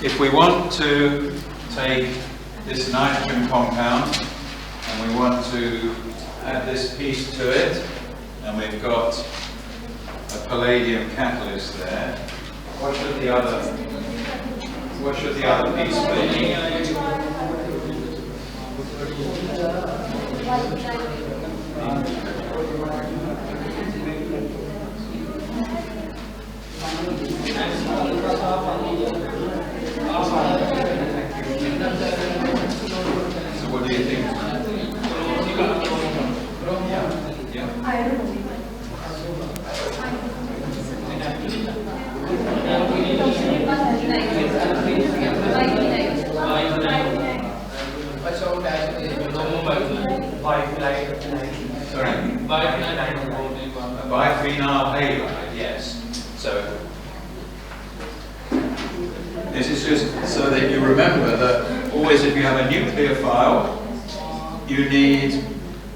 if we want to take this nitrogen compound and we want to add this piece to it, and we've got a palladium catalyst there, what should the other piece be? So what do you think? Sorry? Biphenyl halide, yes. So this is just so that you remember that always if you have a nucleophile, you need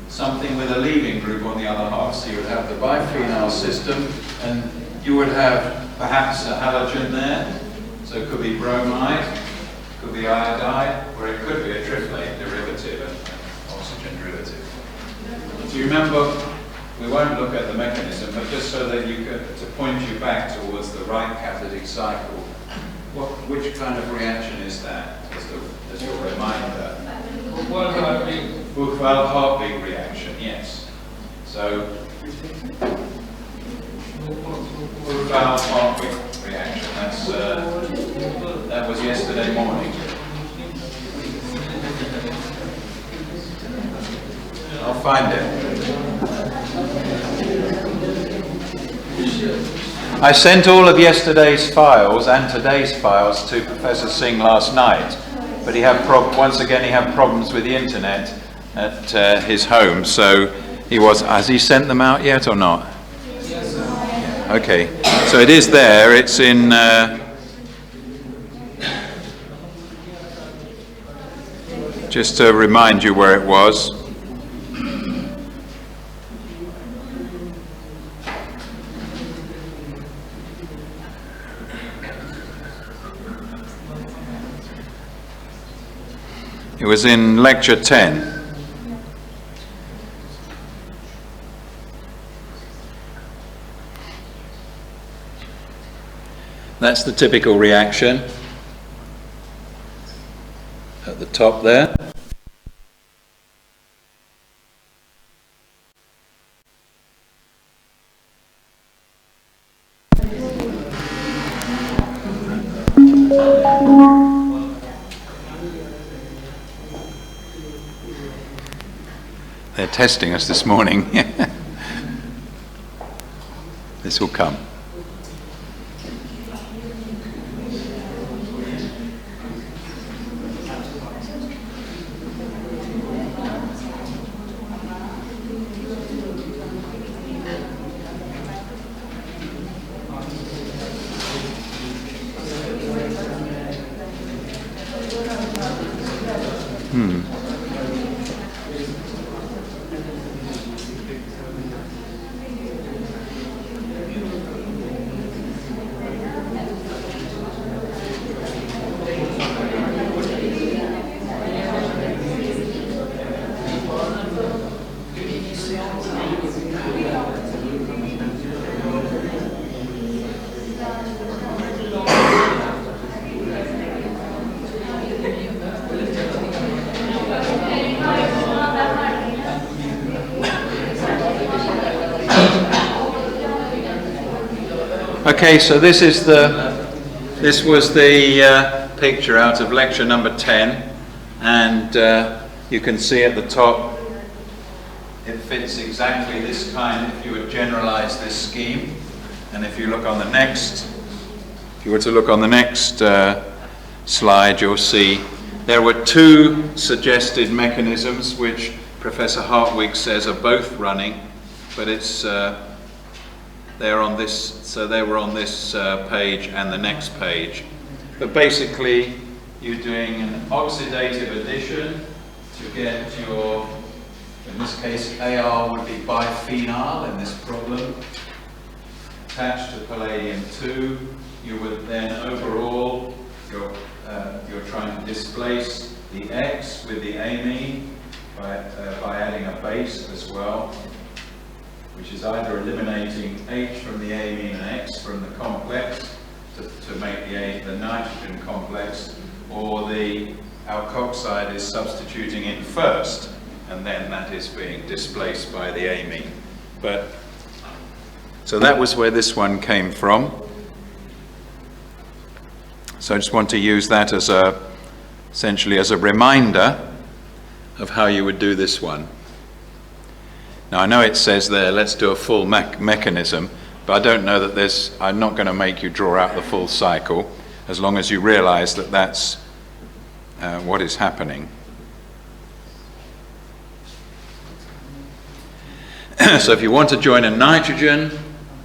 something with a leaving group on the other half. So you would have the biphenyl system, and you would have perhaps a halogen there. So it could be bromide, could be iodide, or it could be a triplet derivative, an oxygen derivative. Do you remember? We won't look at the mechanism, but just so that you could, to point you back towards the right catalytic cycle, which kind of reaction is that, as your reminder? Buchwald-Hartwig reaction, yes. So, Buchwald-Hartwig reaction, that was yesterday morning. I'll find it. I sent all of yesterday's files and today's files to Professor Singh last night, but he had once again he had problems with the internet at his home. So has he sent them out yet or not? Yes, sir. Okay, so it is there. It's in. Just to remind you where it was. It was in lecture 10. That's the typical reaction at the top there. They're testing us this morning. This will come. Okay, so this was the picture out of lecture number 10, and you can see at the top it fits exactly this kind if you would generalize this scheme. And if you look on the next, if you were to look on the next slide, you'll see there were two suggested mechanisms which Professor Hartwig says are both running, but it's they're on this, so they were on this page and the next page. But basically, you're doing an oxidative addition to get your, in this case, AR would be biphenyl in this problem, attached to palladium 2. You would then overall, your displace the X with the amine by adding a base as well, which is either eliminating H from the amine and X from the complex to make the nitrogen complex, or the alkoxide is substituting in first, and then that is being displaced by the amine. So that was where this one came from. So I just want to use that as essentially as a reminder of how you would do this one. Now I know it says there, let's do a full mechanism, but I don't know that I'm not going to make you draw out the full cycle, as long as you realize that that's what is happening. So if you want to join a nitrogen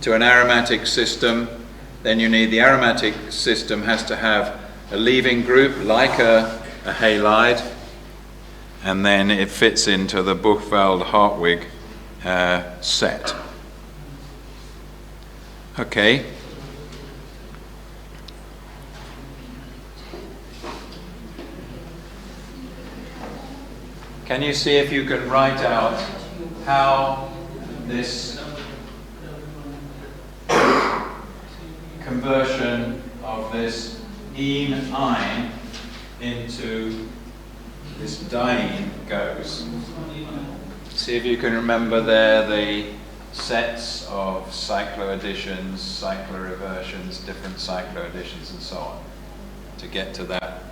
to an aromatic system, then you need the aromatic system has to have a leaving group like a halide, and then it fits into the Buchwald-Hartwig set. Okay. Can you see if you can write out how this conversion of this ene into this diene goes? See if you can remember there the sets of cycloadditions, cycloreversions, different cycloadditions and so on, to get to that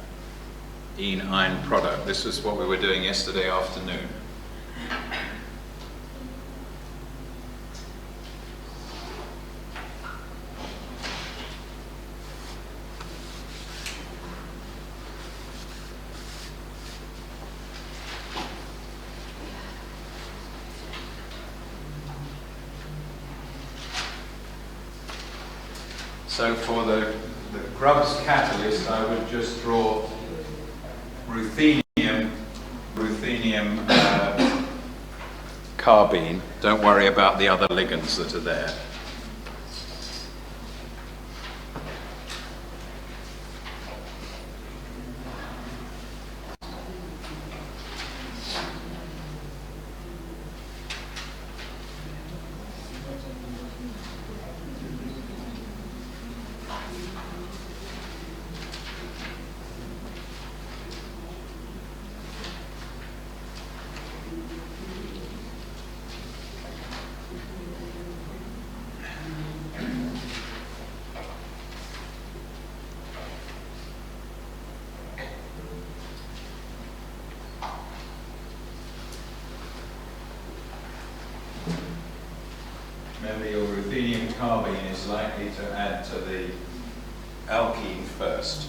ene product. This is what we were doing yesterday afternoon. So for the Grubbs catalyst, I would just draw ruthenium carbene. Don't worry about the other ligands that are there. Remember, your ruthenium carbene is likely to add to the alkene first.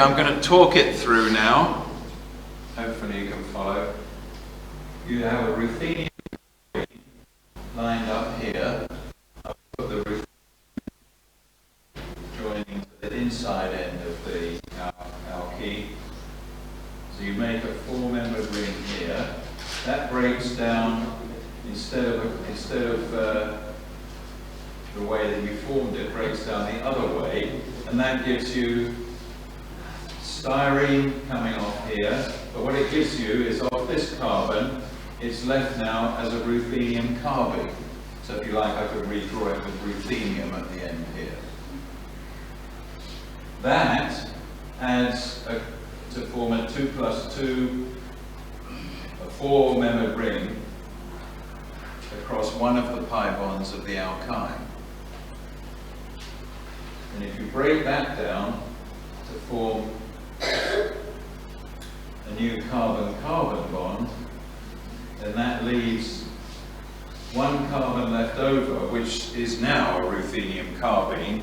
Okay, I'm going to talk it through now. Hopefully you can follow. You have a ruthenium lined up here. I've put the ruthenium joining to the inside end of the alkene. So you make a 4-membered ring here. That breaks down instead of the way that you formed it, breaks down the other way, and that gives you styrene coming off here. But what it gives you is off this carbon, it's left now as a ruthenium carbide. So if you like, I could redraw it with ruthenium at the end here. That adds to form a 2 + 2, a 4-membered ring across one of the pi bonds of the alkyne. And if you break that down to form a new carbon-carbon bond, then that leaves one carbon left over, which is now a ruthenium carbene,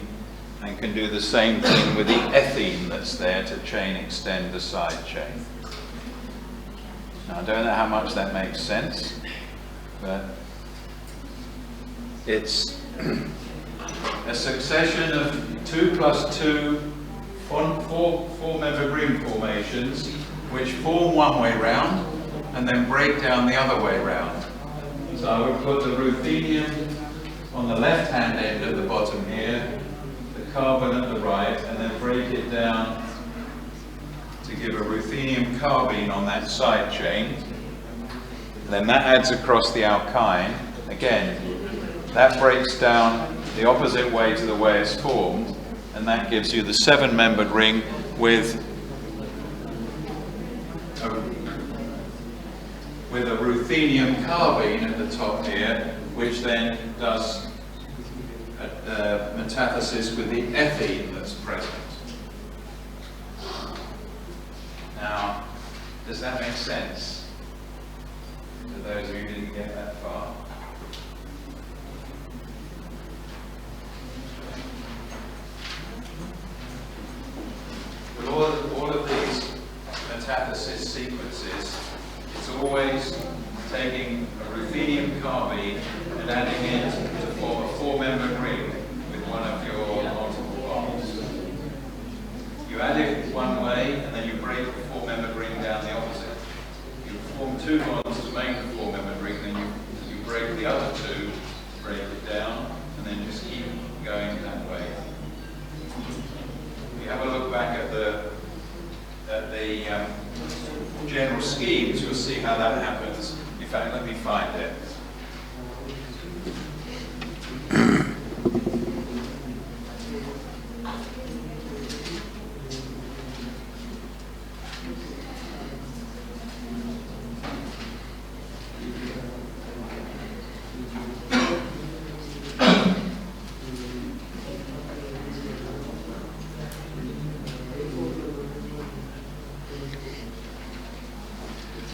and can do the same thing with the ethene that's there to chain extend the side chain. Now, I don't know how much that makes sense, but it's a succession of 2 + 2 4-membered ring formations, which form one way round and then break down the other way round. So I would put the ruthenium on the left-hand end at the bottom here, the carbon at the right, and then break it down to give a ruthenium carbene on that side chain. And then that adds across the alkyne. Again, that breaks down the opposite way to the way it's formed, and that gives you the 7-membered ring with a ruthenium carbene at the top here, which then does metathesis with the ethene that's present. Now, does that make sense to those of you who didn't get that far? With all of these metathesis sequences, it's always taking a ruthenium carbene and adding it to form a 4-membered ring with one of your multiple bonds. You add it one way and then you break the 4-membered ring down the opposite. You form 2 bonds to make the 4-membered ring, then you break the other 2, break it down, and then just keep going that way. If you have a look back at the general schemes, you'll see how that happens. In fact, let me find it.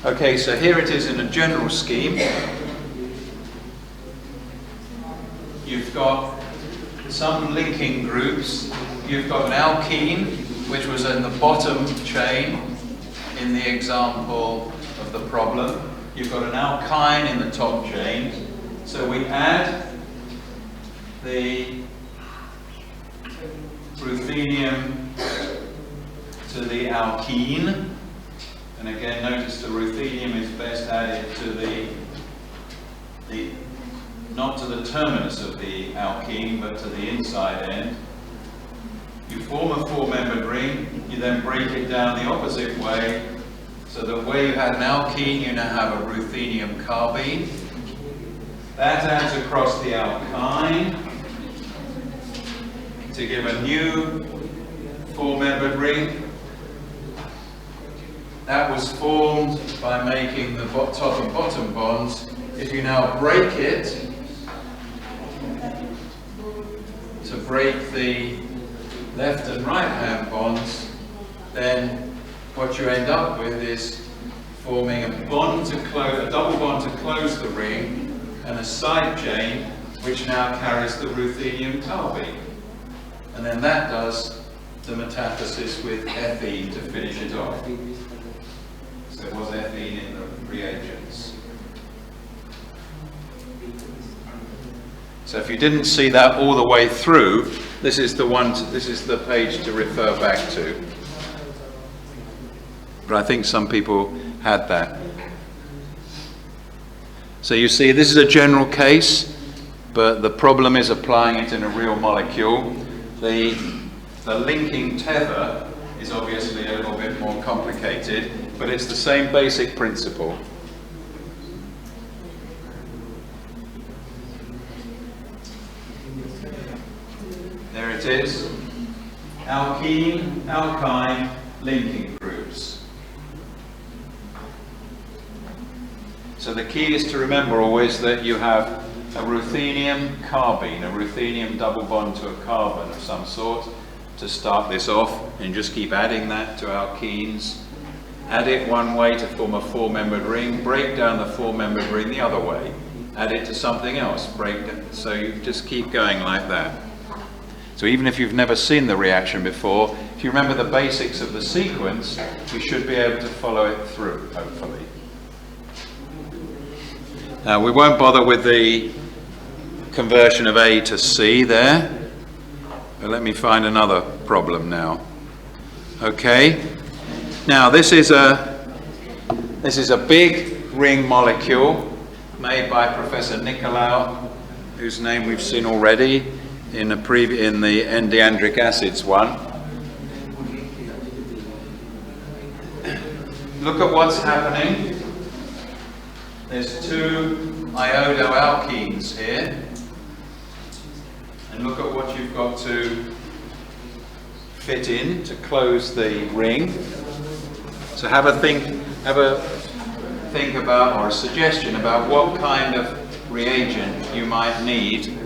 Okay, so here it is in a general scheme. You've got some linking groups. You've got an alkene, which was in the bottom chain in the example of the problem. You've got an alkyne in the top chain. So we add the ruthenium to the alkene. And again, notice the ruthenium is best added to the not to the terminus of the alkene, but to the inside end. You form a 4-membered ring, you then break it down the opposite way, so that where you had an alkene, you now have a ruthenium carbene. That adds across the alkyne to give a new 4-membered ring. That was formed by making the top and bottom bonds. If you now break it to break the left and right hand bonds, then what you end up with is forming a bond to close, a double bond to close the ring, and a side chain which now carries the ruthenium carbene. And then that does the metathesis with ethene to finish it off. So there was ethene in the reagents. So if you didn't see that all the way through, this is the one. This is the page to refer back to. But I think some people had that. So you see, this is a general case, but the problem is applying it in a real molecule. The linking tether is obviously a little bit more complicated, but it's the same basic principle. There it is. Alkene, alkyne, linking groups. So the key is to remember always that you have a ruthenium carbene, a ruthenium double bond to a carbon of some sort to start this off, and just keep adding that to alkenes. Add it one way to form a four-membered ring, break down the four-membered ring the other way, add it to something else, break it. So you just keep going like that. So even if you've never seen the reaction before, if you remember the basics of the sequence, you should be able to follow it through, hopefully. Now we won't bother with the conversion of A to C there, but let me find another problem now. Okay, now this is a big ring molecule made by Professor Nicolau, whose name we've seen already in the endiandric acids one. Look at what's happening. There's two iodoalkenes here, and look at what you've got to fit in to close the ring. So have a think about, or a suggestion about what kind of reagent you might need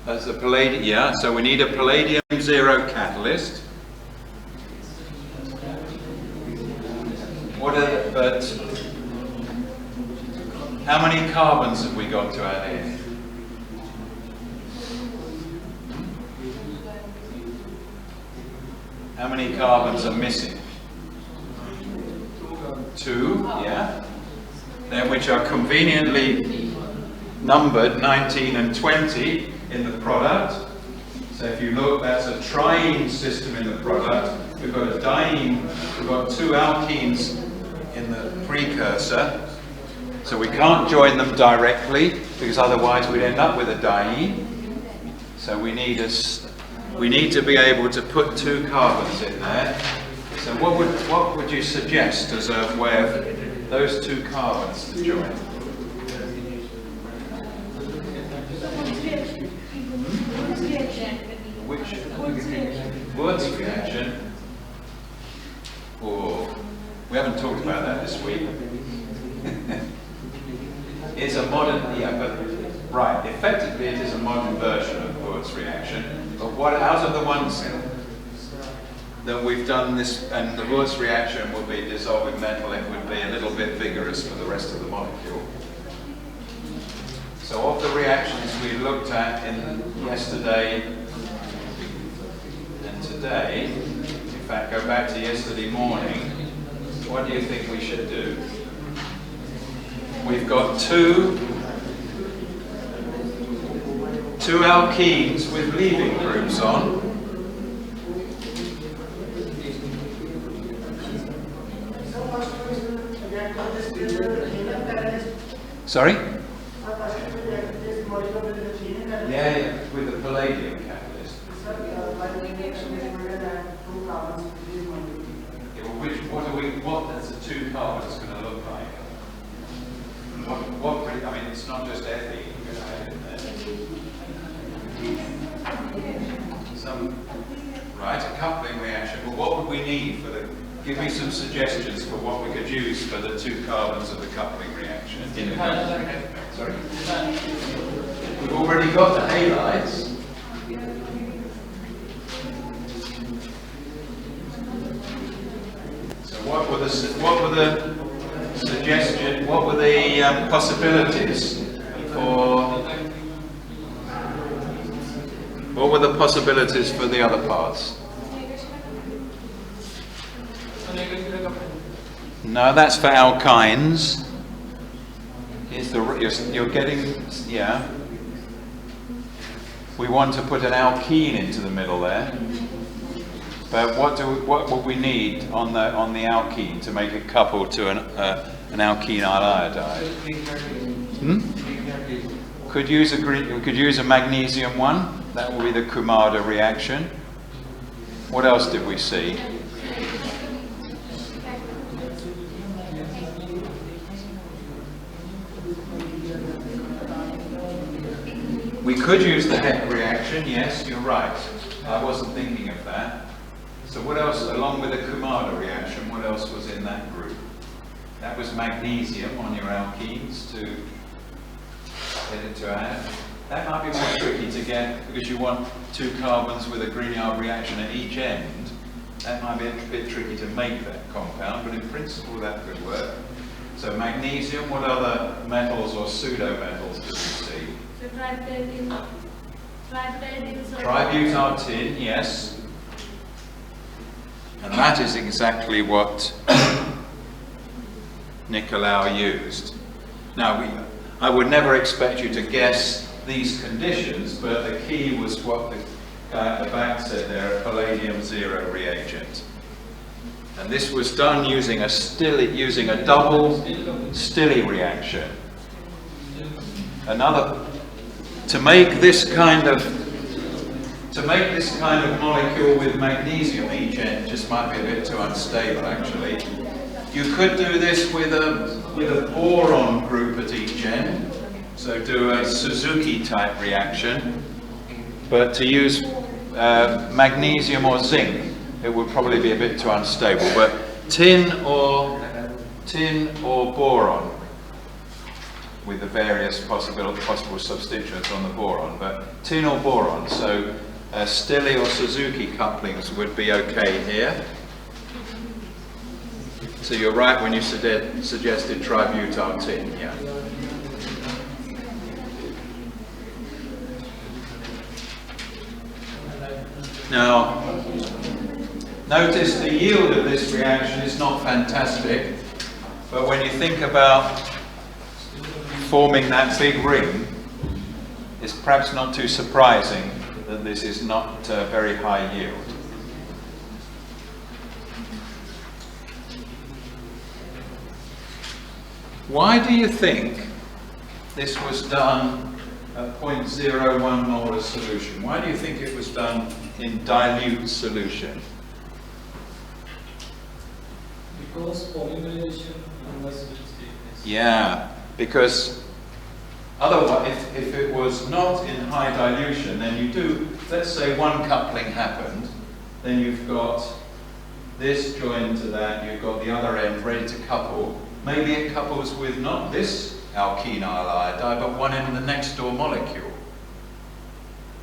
as the palladium. Yeah, so we need a palladium zero catalyst. But how many carbons have we got to add in? How many carbons are missing? 2, yeah. Then which are conveniently numbered 19 and 20 in the product. So if you look, that's a triene system in the product. We've got a diene, we've got 2 alkenes in the precursor. So we can't join them directly because otherwise we'd end up with a diene. So we need to be able to put 2 carbons in there. So what would you suggest as a way of those 2 carbons to join? Which Wurtz reaction? Oh, we haven't talked about that this week. It's a modern, right, effectively it is a modern version of Wurtz reaction. But what, out of the ones that we've done this, and the Wurtz reaction will be dissolving metal, it would be a little bit vigorous for the rest of the molecule. So of the reactions we looked at in yesterday and today, in fact go back to yesterday morning, what do you think we should do? We've got two alkenes with leaving groups on. Sorry? Yeah, with the palladium catalyst. Yeah, well, what does the 2 carbons going to look like? I mean, it's not just ethene we're going to add in there. Right, a coupling reaction. Well, what would we need for the? Give me some suggestions for what we could use for the 2 carbons of the coupling reaction. Sorry. We've already got the halides. So what were the suggestion? What were the possibilities for possibilities for the other parts? No, that's for alkynes. Here's you're getting, yeah. We want to put an alkene into the middle there. But what would we need on the alkene to make it couple to an alkenyl iodide? Could use we could use a magnesium one. That will be the Kumada reaction. What else did we see? We could use the Heck reaction. Yes, you're right. I wasn't thinking of that. So what else, along with the Kumada reaction, what else was in that group? That was magnesium on your alkenes to get it to add. That might be more tricky to get because you want 2 carbons with a Grignard reaction at each end. That might be a bit tricky to make that compound, but in principle that could work. So magnesium, what other metals or pseudo-metals did you see? So Tributyl tin, yes. And that is exactly what Nicolau used. Now, I would never expect you to guess these conditions, but the key was what the guy at the back said there, a palladium 0 reagent. And this was done using a double Stille reaction. To make this kind of molecule with magnesium each end just might be a bit too unstable actually. You could do this with a boron group at each end, so do a Suzuki type reaction, but to use magnesium or zinc it would probably be a bit too unstable, but tin or boron with the various possible substituents on the boron, but tin or boron, so Stille or Suzuki couplings would be okay here. So you're right when you suggested tributyl tin, yeah. Now, notice the yield of this reaction is not fantastic, but when you think about forming that big ring, it's perhaps not too surprising that this is not very high yield. Why do you think this was done at 0.01 molar solution? Why do you think it was done in dilute solution? Because polymerization was weakness. Yeah, because otherwise, if it was not in high dilution, then you do, let's say one coupling happened, then you've got this joined to that, you've got the other end ready to couple. Maybe it couples with not this alkenyl iodide, but one in the next door molecule.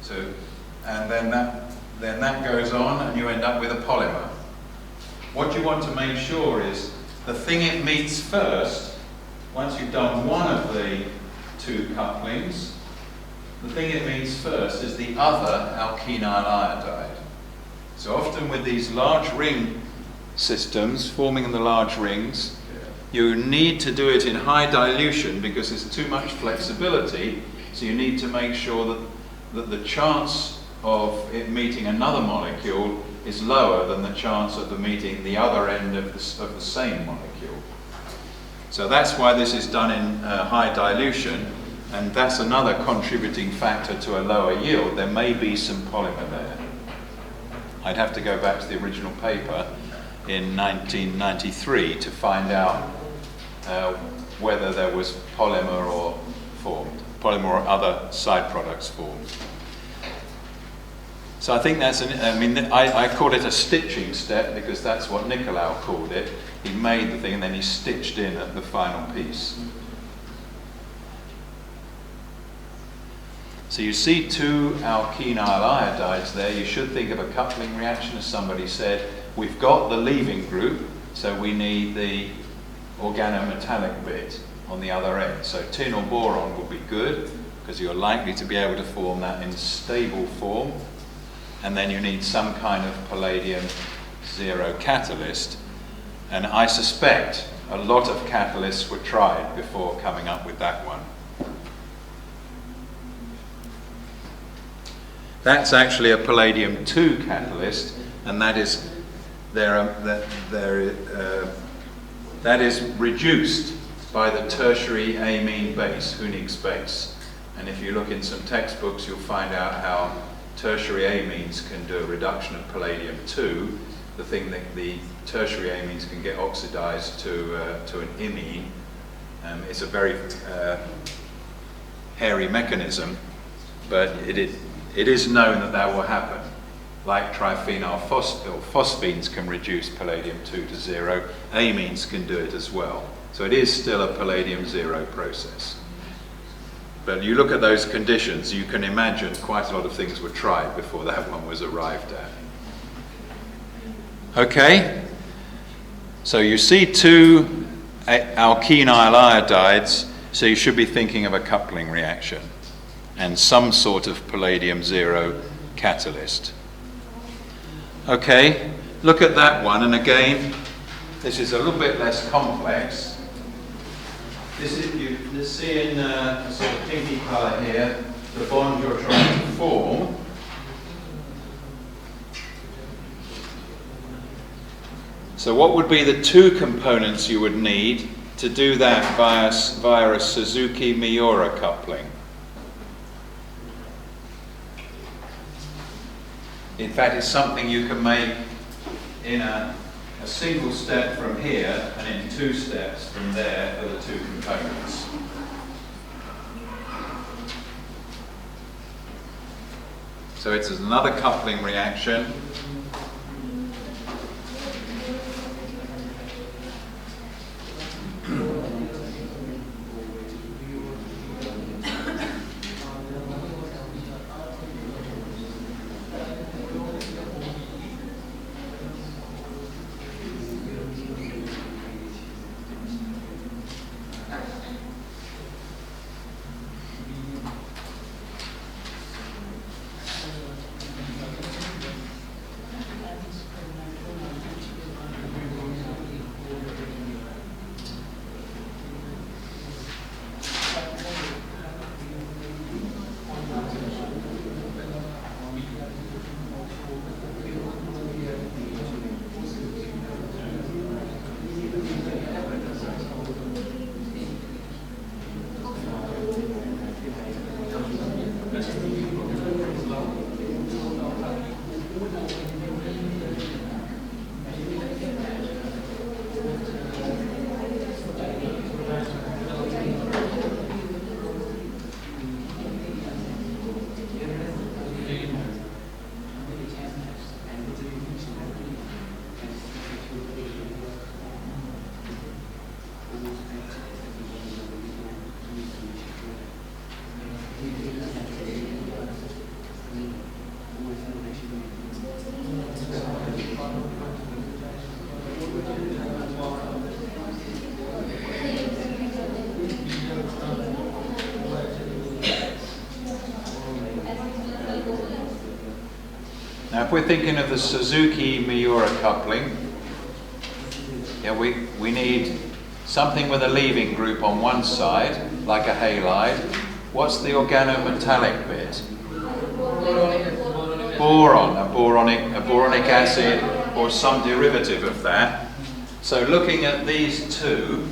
So, and then that goes on and you end up with a polymer. What you want to make sure is the thing it meets first, once you've done one of the 2 couplings, the thing it meets first is the other alkenyl iodide. So often with these large ring systems, forming in the large rings, you need to do it in high dilution because there's too much flexibility, so you need to make sure that the chance of it meeting another molecule is lower than the chance of meeting the other end of the same molecule. So that's why this is done in high dilution, and that's another contributing factor to a lower yield. There may be some polymer there. I'd have to go back to the original paper in 1993 to find out whether there was polymer or other side products formed. So I think that's, I call it a stitching step because that's what Nicolau called it. He made the thing and then he stitched in at the final piece. So you see 2 alkenyl iodides there. You should think of a coupling reaction, as somebody said. We've got the leaving group, so we need the organometallic bit on the other end. So tin or boron will be good because you're likely to be able to form that in stable form. and then you need some kind of palladium zero catalyst. And I suspect a lot of catalysts were tried before coming up with that one. That's actually a palladium 2 catalyst, and that is that is reduced by the tertiary amine base, Hunig's base. And if you look in some textbooks, you'll find out how tertiary amines can do a reduction of palladium 2. The thing that the tertiary amines can get oxidized to an imine. It's a very hairy mechanism, but it is known that that will happen. Like triphenyl phosphines can reduce palladium 2 to 0, amines can do it as well. So it is still a palladium 0 process. But you look at those conditions, you can imagine quite a lot of things were tried before that one was arrived at. Okay, so you see 2 alkenyl iodides, so you should be thinking of a coupling reaction and some sort of palladium 0 catalyst. Okay, look at that one, and again, this is a little bit less complex. This is, you see in a sort of pinky colour here, the bond you're trying to form. So what would be the 2 components you would need to do that via a Suzuki-Miura coupling? In fact, it's something you can make in a single step from here and in 2 steps from there for the 2 components. So it's another coupling reaction. Now, if we're thinking of the Suzuki-Miura coupling, yeah, we need something with a leaving group on one side, like a halide. What's the organometallic bit? Boron, a boronic acid, or some derivative of that. So looking at these 2,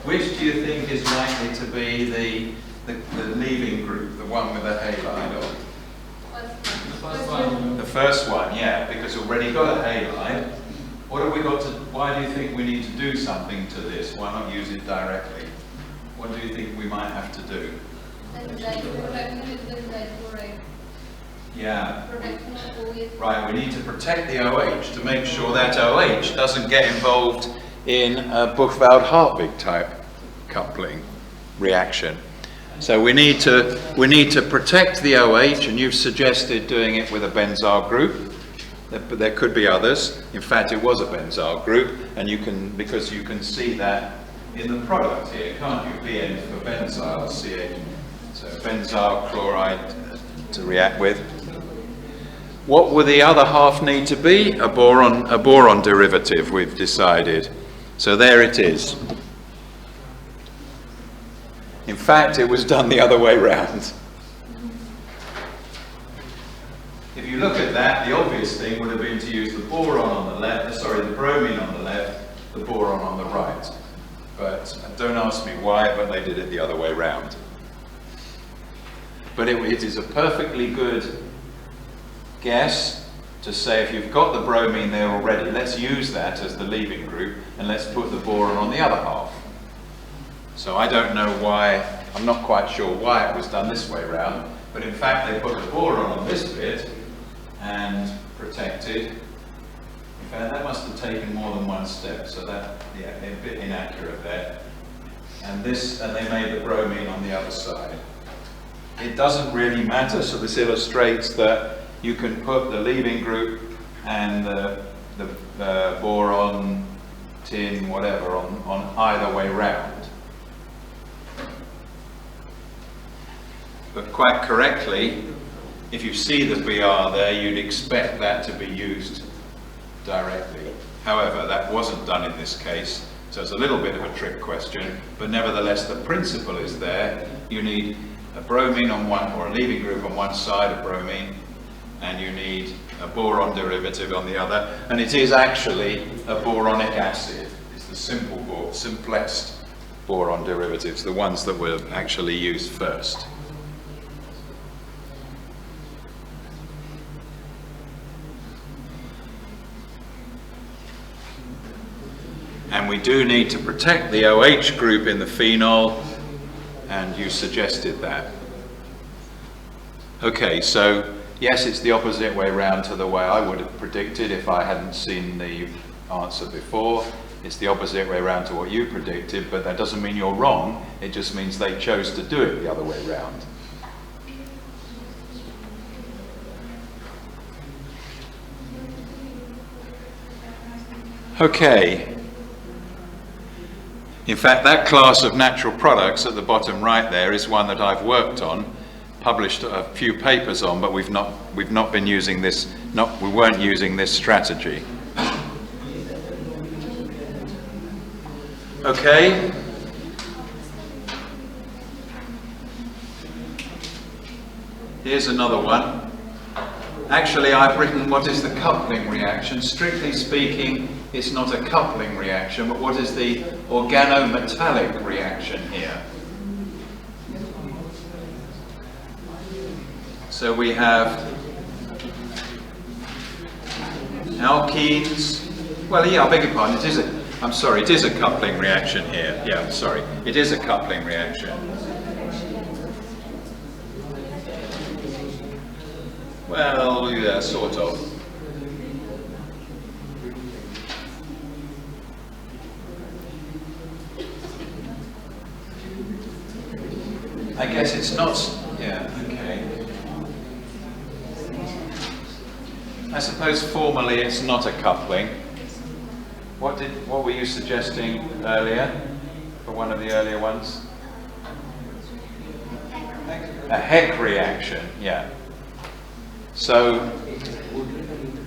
which do you think is likely to be the leaving group, the one with the halide on? The first one, yeah, because we've already got a halide. What have we got to, why do you think we need to do something to this? Why not use it directly? What do you think we might have to do? Yeah. Right, we need to protect the OH to make sure that OH doesn't get involved in a Buchwald-Hartwig type coupling reaction. So we need to protect the OH, and you've suggested doing it with a benzyl group, but there could be others. In fact, it was a benzyl group, and because you can see that in the product here, can't you? BN for benzyl, CH. So benzyl chloride to react with. What will the other half need to be? A boron derivative, we've decided. So there it is. In fact, it was done the other way round. If you look at that, the obvious thing would have been to use the boron on the left, the bromine on the left, the boron on the right. But don't ask me why, but they did it the other way round. But it is a perfectly good guess to say if you've got the bromine there already, let's use that as the leaving group and let's put the boron on the other half. So I don't know why, I'm not quite sure why it was done this way round, but in fact they put the boron on this bit and protected. In fact, that must have taken more than one step, so that, yeah, a bit inaccurate there. And they made the bromine on the other side. It doesn't really matter, so this illustrates that you can put the leaving group and the boron, tin, whatever, on either way round. But quite correctly, if you see the BR there, you'd expect that to be used directly. However, that wasn't done in this case, so it's a little bit of a trick question, but nevertheless the principle is there. You need a bromine on one, or a leaving group on one side of bromine, and you need a boron derivative on the other, and it is actually a boronic acid. It's the simplest boron derivatives, the ones that were actually used first. And we do need to protect the OH group in the phenol, and you suggested that. Okay, so yes, it's the opposite way round to the way I would have predicted if I hadn't seen the answer before. It's the opposite way round to what you predicted, but that doesn't mean you're wrong. It just means they chose to do it the other way round. Okay. In fact, that class of natural products at the bottom right there is one that I've worked on, published a few papers on, but we've not been using this, we weren't using this strategy. Okay. Here's another one. Actually, I've written what is the coupling reaction. Strictly speaking, it's not a coupling reaction, but what is the organometallic reaction here? So we have alkenes. Well, yeah, I beg your pardon, it is a coupling reaction here. Yeah, sorry, it is a coupling reaction. Well, yeah, sort of. I guess it's not, yeah, okay. I suppose formally it's not a coupling. What were you suggesting earlier for one of the earlier ones? A Heck reaction, yeah. So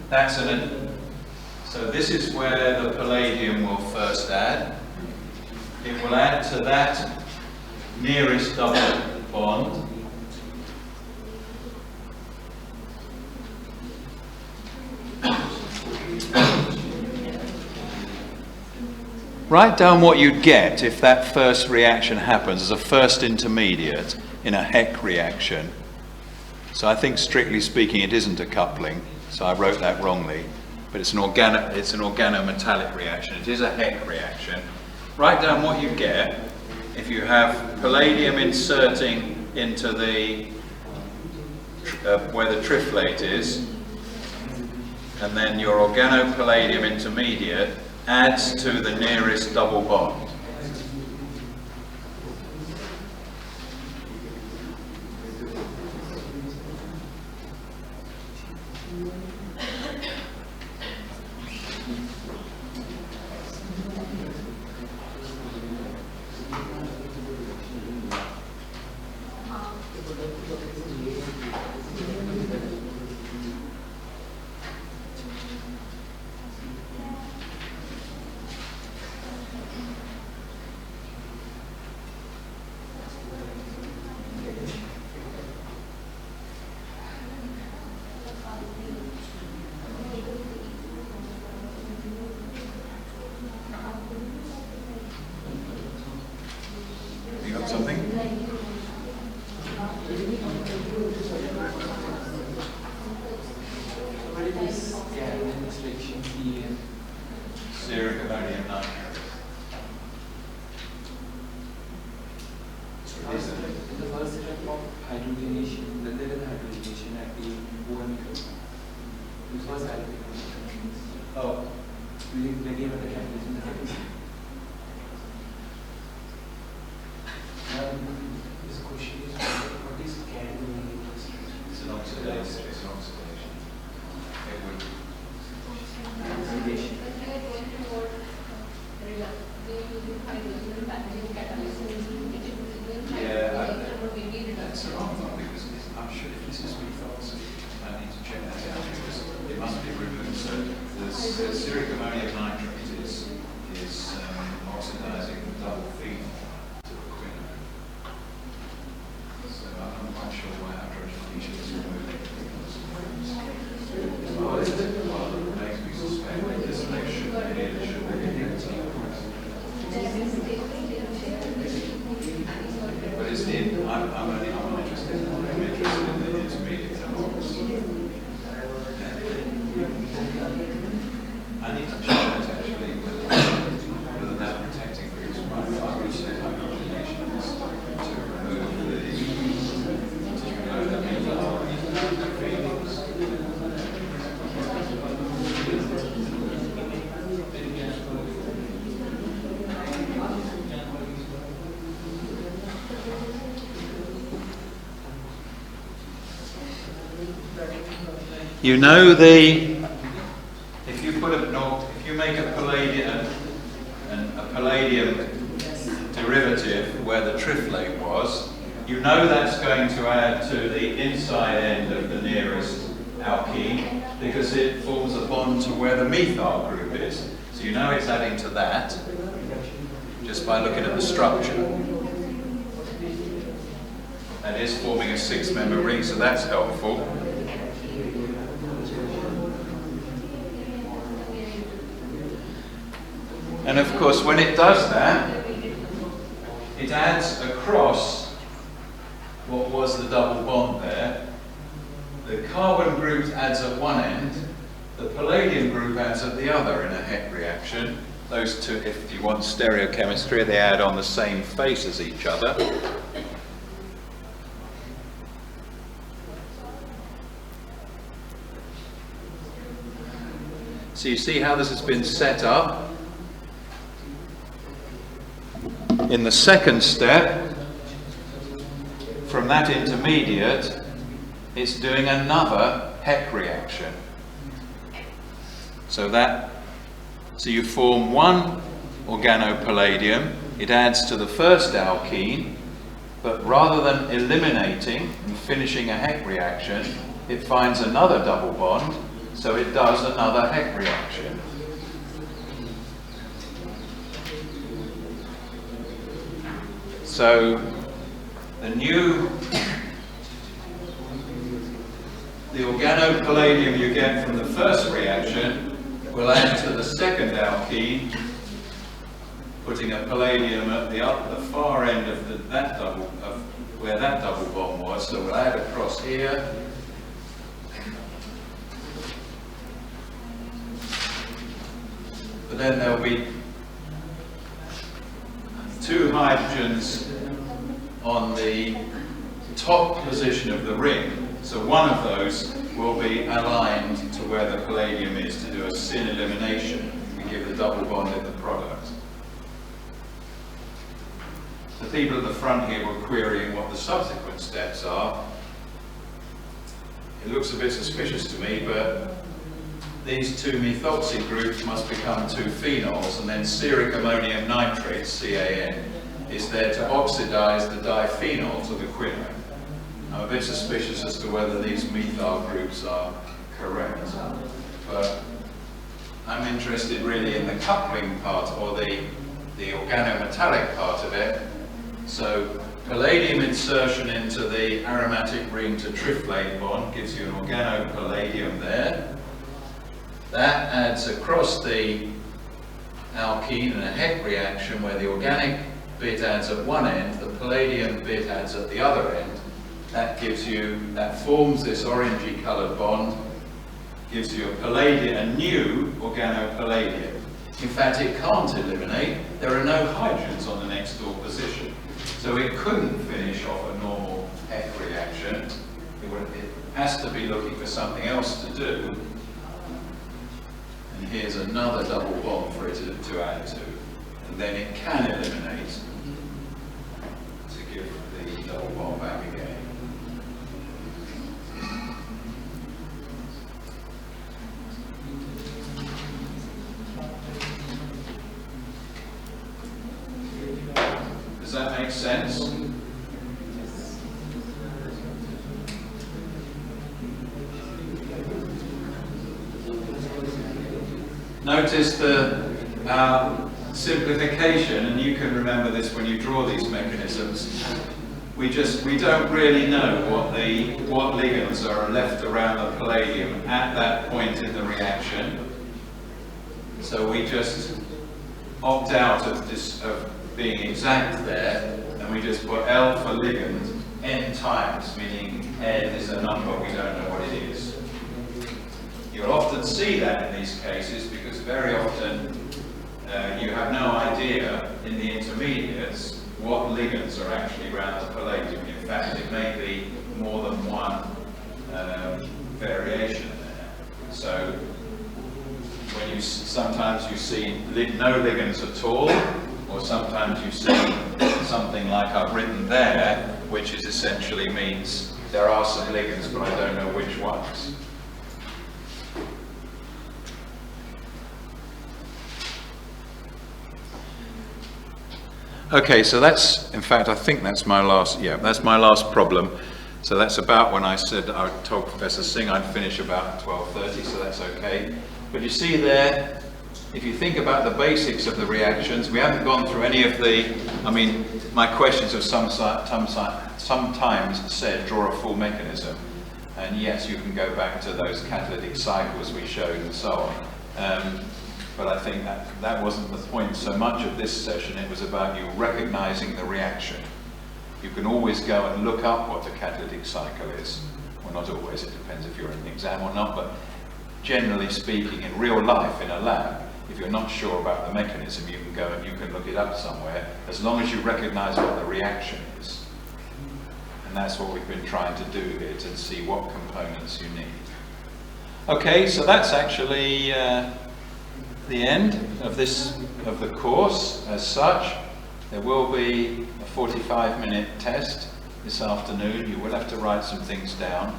that's so this is where the palladium will first add. It will add to that nearest double bond. Write down what you'd get if that first reaction happens as a first intermediate in a Heck reaction. So I think strictly speaking it isn't a coupling, so I wrote that wrongly, but it's an organometallic reaction. It is a Heck reaction. Write down what you get if you have palladium inserting into the where the triflate is, and then your organopalladium intermediate adds to the nearest double bond. The first step of hydrogenation, there is hydrogenation at the 1 meter. This was hydrogenation. Oh. Using radium and the catalyst in the second step. This question is what is GNDUGIAN? It's an oxidation. It's an oxidation. It would. Oxidation. Yeah, that's the wrong one because I'm sure if this is methoxy, I need to check that out because it must be removed. So the ceric ammonium nitrate is oxidizing the double phenol to the quinone. So I'm not quite sure why hydrogenation is removed. Well, it makes me suspect that this should be negative. But it's I'm interested in the intermediate levels. I need to check that actually whether that protecting group is right. I would say hydrogenation is to remove the phenols. You know if you make a palladium derivative where the triflate was, you know that's going to add to the inside end of the nearest alkene because it forms a bond to where the methyl group is. So you know it's adding to that just by looking at the structure. That is forming a 6-member ring, so that's helpful. And of course, when it does that, it adds across what was the double bond there. The carbon group adds at one end, the palladium group adds at the other in a Het reaction. Those two, if you want stereochemistry, they add on the same face as each other. So you see how this has been set up? In the second step, from that intermediate, it's doing another Het reaction. So you form one organopalladium, it adds to the first alkene, but rather than eliminating and finishing a Het reaction, it finds another double bond, so it does another Het reaction. So the organopalladium you get from the first reaction will add to the second alkene, putting a palladium at the far end of where that double bond was. So we'll add across here. But then there'll be two hydrogens on the top position of the ring. So one of those will be aligned to where the palladium is to do a syn elimination and give the double bond in the product. The people at the front here were querying what the subsequent steps are. It looks a bit suspicious to me, but these two methoxy groups must become two phenols, and then ceric ammonium nitrate, CAN, is there to oxidize the diphenol to the quinone. I'm a bit suspicious as to whether these methyl groups are correct, but I'm interested really in the coupling part, or the organometallic part of it. So palladium insertion into the aromatic ring to triflate bond gives you an organopalladium there. That adds across the alkene in a Het reaction where the organic bit adds at one end, the palladium bit adds at the other end. That forms this orangey coloured bond, gives you a new organopalladium. In fact, it can't eliminate, there are no hydrogens on the next door position. So it couldn't finish off a normal heck reaction. It has to be looking for something else to do. And here's another double bond for it to add to. And then it can eliminate to give the double bond back again. Does that make sense? Notice the simplification, and you can remember this when you draw these mechanisms. We don't really know what ligands are left around the palladium at that point in the reaction. So we just opt out of being exact there, and we just put L for ligand n times, meaning n is a number, we don't know what it is. You'll often see that in these cases because very often you have no idea in the intermediates what ligands are actually around the palladium. In fact, it may be more than one variation there. So when sometimes you see no ligands at all, or sometimes you see something like I've written there, which is essentially means there are some ligands, but I don't know which ones. Okay, so that's, in fact, I think that's my last problem. So that's about when I said, I told Professor Singh I'd finish about 12:30, so that's okay. But you see there, if you think about the basics of the reactions, we haven't gone through any of my questions have sometimes said draw a full mechanism. And yes, you can go back to those catalytic cycles we showed and so on. But I think that wasn't the point so much of this session. It was about you recognizing the reaction. You can always go and look up what the catalytic cycle is. Well, not always, it depends if you're in an exam or not, but generally speaking, in real life, in a lab, if you're not sure about the mechanism, you can go and you can look it up somewhere, as long as you recognize what the reaction is. And that's what we've been trying to do here, to see what components you need. Okay, so that's actually the end of the course as such. There will be a 45-minute test this afternoon. You will have to write some things down.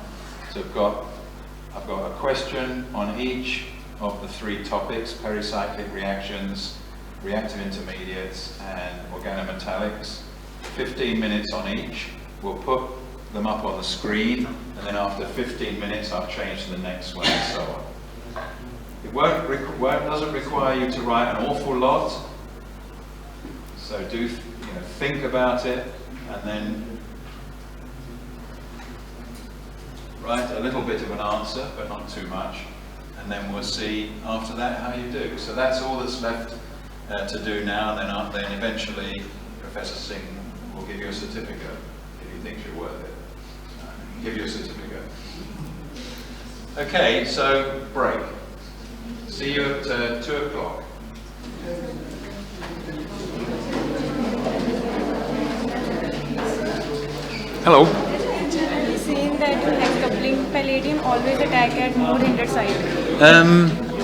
So I've got a question on each of the three topics: pericyclic reactions, reactive intermediates, and organometallics. 15 minutes on each. We'll put them up on the screen, and then after 15 minutes I'll change to the next one and so on. It doesn't require you to write an awful lot, so do think about it, and then write a little bit of an answer, but not too much, and then we'll see after that how you do. So that's all that's left to do now, and then eventually Professor Singh will give you a certificate if he thinks you're worth it. Give you a certificate. Okay, so break. See you at 2 o'clock. Hello. Saying that like coupling palladium always attack at more hindered side.